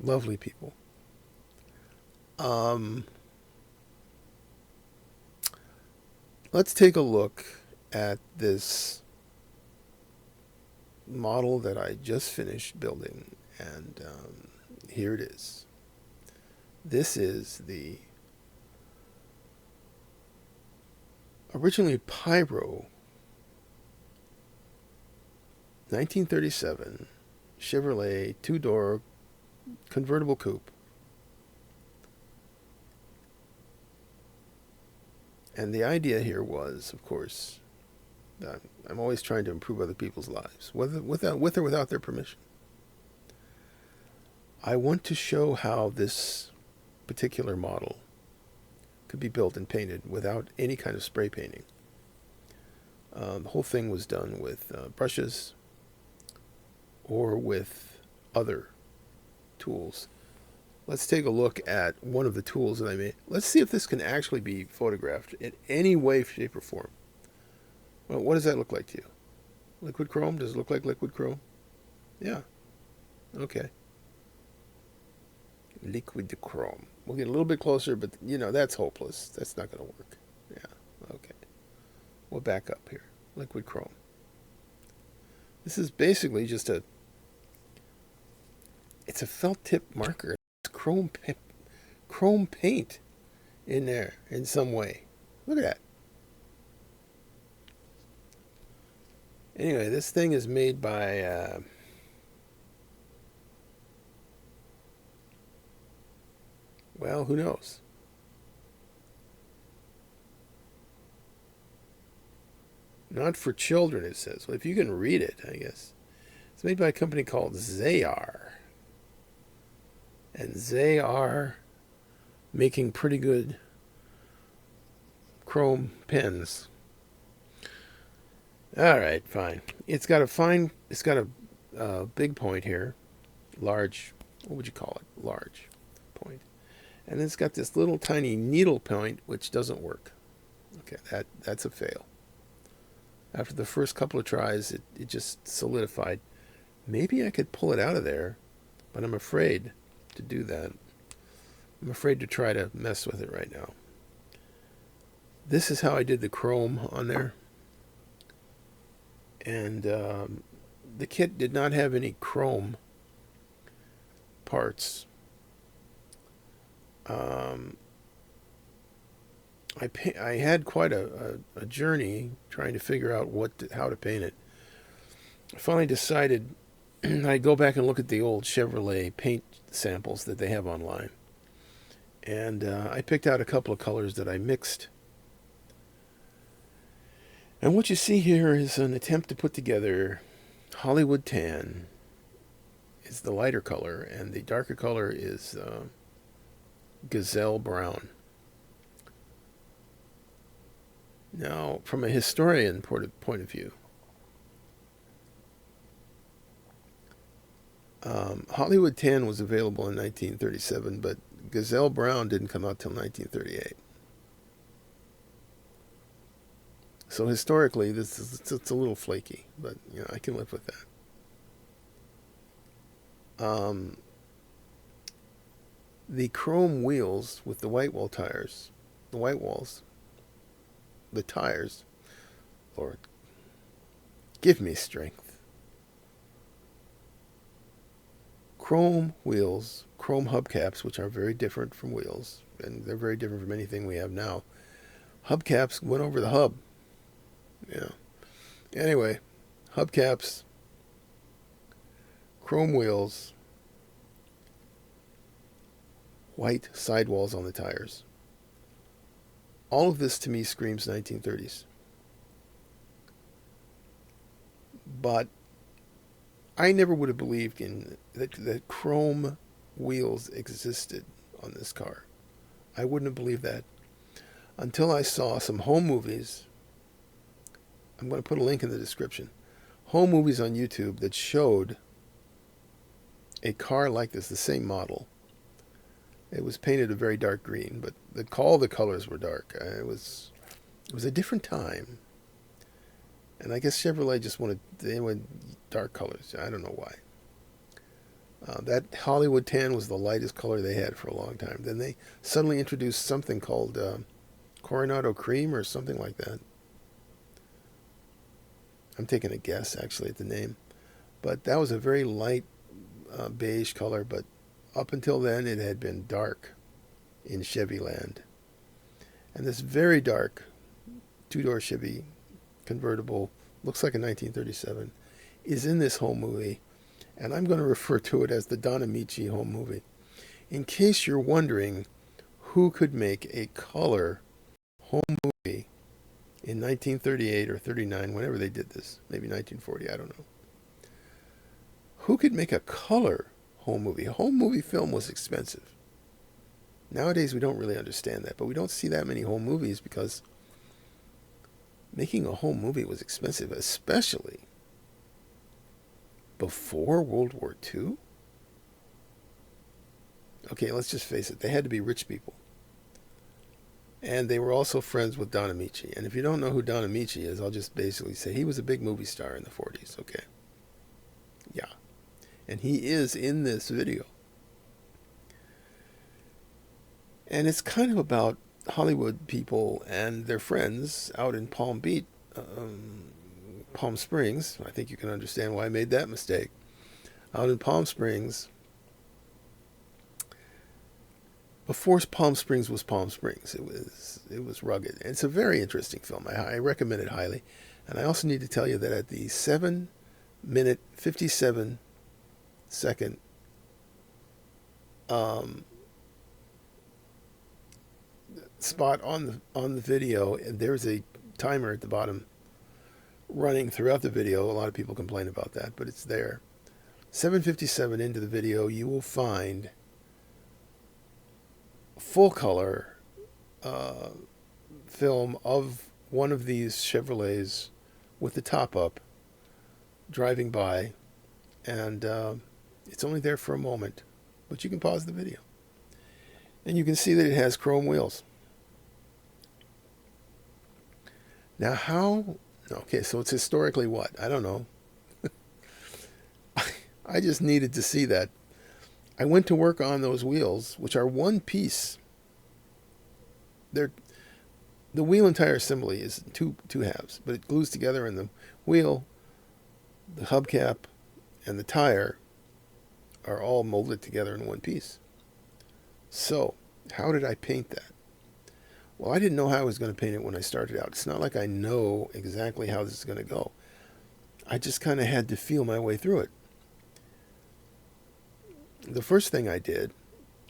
Lovely people. Um, let's take a look at this model that I just finished building, and here it is. This is the originally Pyro 1937 Chevrolet two-door convertible coupe. And the idea here was, of course, that I'm always trying to improve other people's lives, whether with or without their permission. I want to show how this particular model could be built and painted without any kind of spray painting. The whole thing was done with brushes or with other tools. Let's take a look at one of the tools that I made. Let's see if this can actually be photographed in any way, shape, or form. Well, what does that look like to you? Liquid chrome? Does it look like liquid chrome? Yeah. Okay. Liquid chrome. We'll get a little bit closer, but that's hopeless. That's not going to work. Yeah. Okay. We'll back up here. Liquid chrome. This is basically just it's a felt tip marker. It's chrome paint in there in some way. Look at that. Anyway, this thing is made by well, who knows? Not for children, it says. Well, if you can read it, I guess. It's made by a company called Zayar. And they are making pretty good chrome pens. All right, fine. It's got a big point here. Large, what would you call it? Large point. And then it's got this little tiny needle point, which doesn't work. Okay, that's a fail. After the first couple of tries, it just solidified. Maybe I could pull it out of there, but I'm afraid to do that. I'm afraid to try to mess with it right now. This is how I did the chrome on there. And the kit did not have any chrome parts. I had quite a journey trying to figure out how to paint it. I finally decided I'd go back and look at the old Chevrolet paint samples that they have online. And I picked out a couple of colors that I mixed. And what you see here is an attempt to put together Hollywood tan is the lighter color, and the darker color is gazelle brown. Now, from a historian point of view, Hollywood tan was available in 1937, but gazelle brown didn't come out till 1938. So historically, it's a little flaky, but I can live with that. The chrome wheels with the white wall tires, the white walls, the tires, Lord, give me strength. Chrome wheels, chrome hubcaps, which are very different from wheels, and they're very different from anything we have now. Hubcaps went over the hub. Yeah. Anyway, hubcaps, chrome wheels, white sidewalls on the tires. All of this to me screams 1930s. But I never would have believed that chrome wheels existed on this car. I wouldn't have believed that until I saw some home movies. I'm going to put a link in the description. Home movies on YouTube that showed a car like this, the same model. It was painted a very dark green, but all the colors were dark. It was a different time. And I guess Chevrolet just wanted dark colors. I don't know why. That Hollywood tan was the lightest color they had for a long time. Then they suddenly introduced something called Coronado Cream or something like that. I'm taking a guess, actually, at the name. But that was a very light beige color, but up until then it had been dark in Chevy land. And this very dark two-door Chevy convertible, looks like a 1937, is in this home movie, and I'm going to refer to it as the Don Ameche home movie. In case you're wondering who could make a color home movie in 1938 or 39, whenever they did this, maybe 1940, I don't know. Who could make a color home movie? A home movie film was expensive. Nowadays we don't really understand that, but we don't see that many home movies because making a home movie was expensive, especially before World War II. Okay, let's just face it, they had to be rich people. And they were also friends with Don Ameche. And if you don't know who Don Ameche is, I'll just basically say he was a big movie star in the 40s, okay? Yeah. And he is in this video. And it's kind of about Hollywood people and their friends out in Palm Beach, Palm Springs. I think you can understand why I made that mistake. Out in Palm Springs, before Palm Springs was Palm Springs, it was rugged. And it's a very interesting film. I recommend it highly. And I also need to tell you that at the 7-minute 57-second spot on the video, and there's a timer at the bottom running throughout the video. A lot of people complain about that, but it's there. 7:57 into the video, you will find full color film of one of these Chevrolets with the top up driving by, and it's only there for a moment, but you can pause the video and you can see that it has chrome wheels. Now how, okay, so it's historically what? I don't know. I just needed to see that. I went to work on those wheels, which are one piece. The wheel and tire assembly is two halves, but it glues together, and the wheel, the hubcap, and the tire are all molded together in one piece. So, how did I paint that? Well, I didn't know how I was going to paint it when I started out. It's not like I know exactly how this is going to go. I just kind of had to feel my way through it. The first thing I did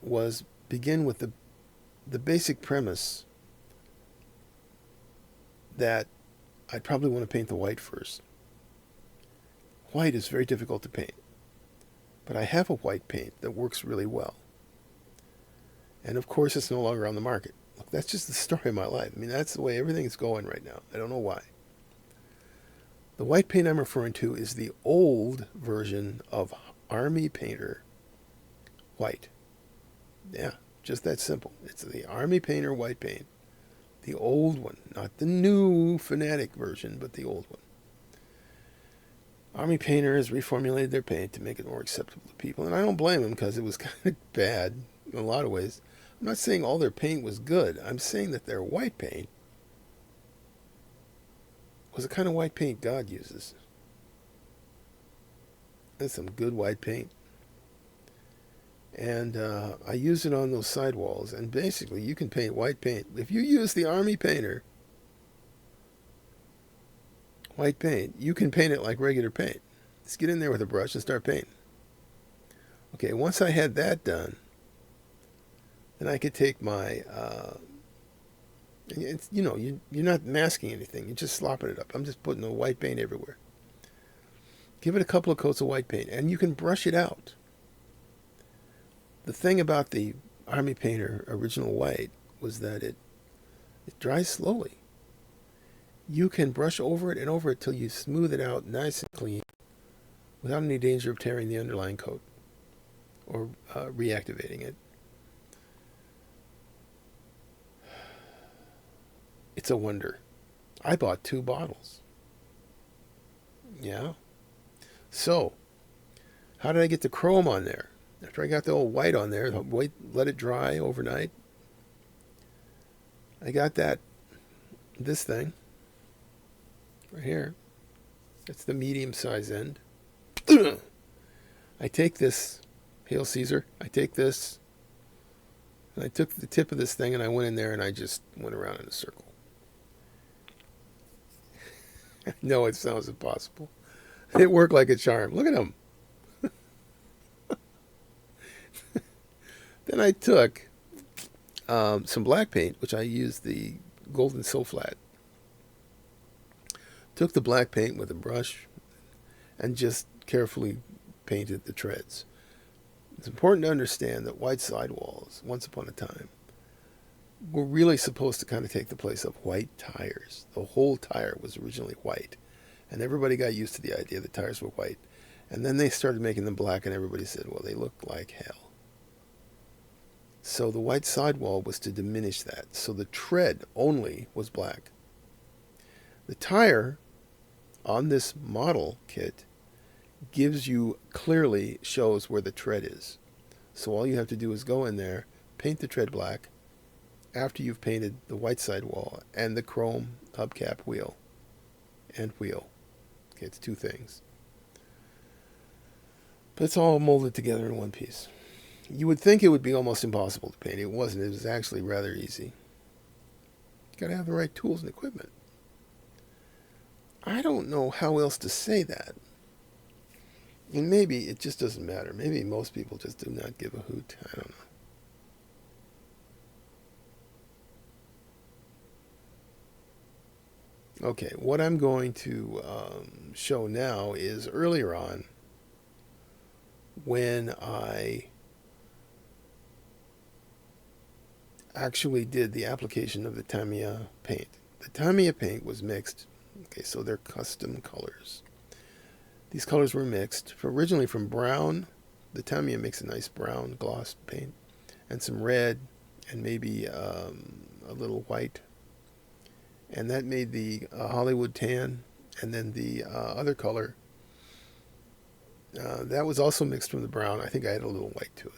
was begin with the basic premise that I'd probably want to paint the white first. White is very difficult to paint, but I have a white paint that works really well. And of course, it's no longer on the market. Look, that's just the story of my life. I mean, that's the way everything is going right now. I don't know why. The white paint I'm referring to is the old version of Army Painter white. Yeah, just that simple. It's the Army Painter white paint. The old one, not the new Fanatic version, but the old one. Army Painter has reformulated their paint to make it more acceptable to people, and I don't blame them because it was kind of bad in a lot of ways. I'm not saying all their paint was good. I'm saying that their white paint was the kind of white paint God uses. That's some good white paint. And I use it on those sidewalls. And basically, you can paint white paint. If you use the Army Painter white paint, you can paint it like regular paint. Just get in there with a brush and start painting. Okay, once I had that done, then I could take my, it's, you know, you're not masking anything. You're just slopping it up. I'm just putting the white paint everywhere. Give it a couple of coats of white paint, and you can brush it out. The thing about the Army Painter original white was that it dries slowly. You can brush over it and over it till you smooth it out nice and clean without any danger of tearing the underlying coat or reactivating it. It's a wonder. I bought 2 bottles. Yeah. So, How did I get the chrome on there? After I got the old white on there, the white, let it dry overnight. I got this thing right here. It's the medium size end. I take this, Hail Caesar, I take this, and I took the tip of this thing and I went in there and I just went around in a circle. No, it sounds impossible. It worked like a charm. Look at him. Then I took some black paint, which I used the Golden So Flat. Took the black paint with a brush and just carefully painted the treads. It's important to understand that white sidewalls, once upon a time, were really supposed to kind of take the place of white tires. The whole tire was originally white, and everybody got used to the idea that tires were white. And then they started making them black, and everybody said, well, they look like hell. So the white sidewall was to diminish that. So the tread only was black. The tire on this model kit gives you, clearly shows where the tread is. So all you have to do is go in there, paint the tread black after you've painted the white sidewall and the chrome hubcap wheel and wheel. Okay, it's two things. But it's all molded together in one piece. You would think it would be almost impossible to paint. It wasn't. It was actually rather easy. You got to have the right tools and equipment. I don't know how else to say that. And maybe it just doesn't matter. Maybe most people just do not give a hoot. I don't know. Okay, what I'm going to show now is earlier on when I actually did the application of the Tamiya paint. The Tamiya paint was mixed. Okay, so they're custom colors. These colors were mixed originally from brown. The Tamiya makes a nice brown gloss paint, and some red, and maybe a little white. And that made the Hollywood tan, and then the other color, that was also mixed from the brown. I think I had a little white to it.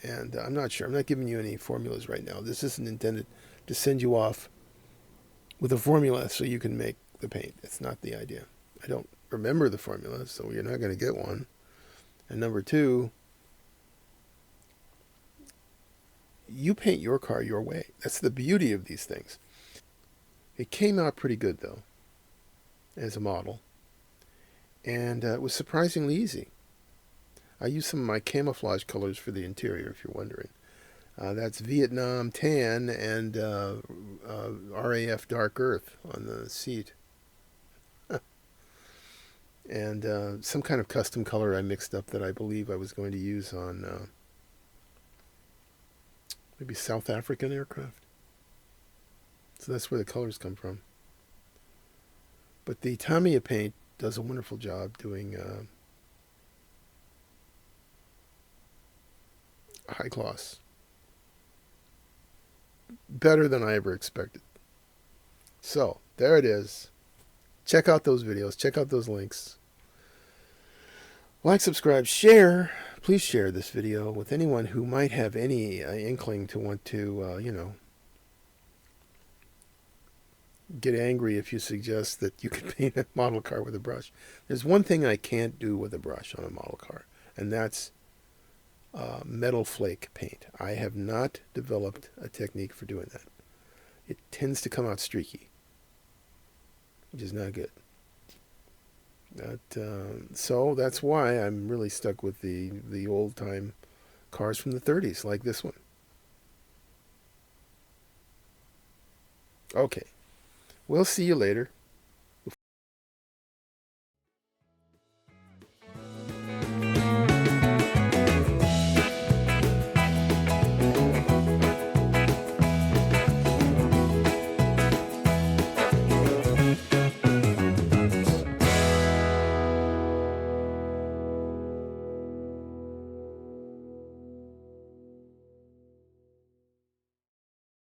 And I'm not sure. I'm not giving you any formulas right now. This isn't intended to send you off with a formula so you can make the paint. It's not the idea. I don't remember the formula, so you're not going to get one. And number two, you paint your car your way. That's the beauty of these things. It came out pretty good, though, as a model. And it was surprisingly easy. I used some of my camouflage colors for the interior, if you're wondering. That's Vietnam Tan and RAF Dark Earth on the seat. And some kind of custom color I mixed up that I believe I was going to use on maybe South African aircraft. So that's where the colors come from. But the Tamiya paint does a wonderful job doing high gloss. Better than I ever expected. So, there it is. Check out those videos. Check out those links. Like, subscribe, share. Please share this video with anyone who might have any inkling to want to, get angry if you suggest that you can paint a model car with a brush. There's one thing I can't do with a brush on a model car, and that's metal flake paint. I have not developed a technique for doing that. It tends to come out streaky, which is not good. So that's why I'm really stuck with the old time cars from the 30s, like this one. Okay, we'll see you later.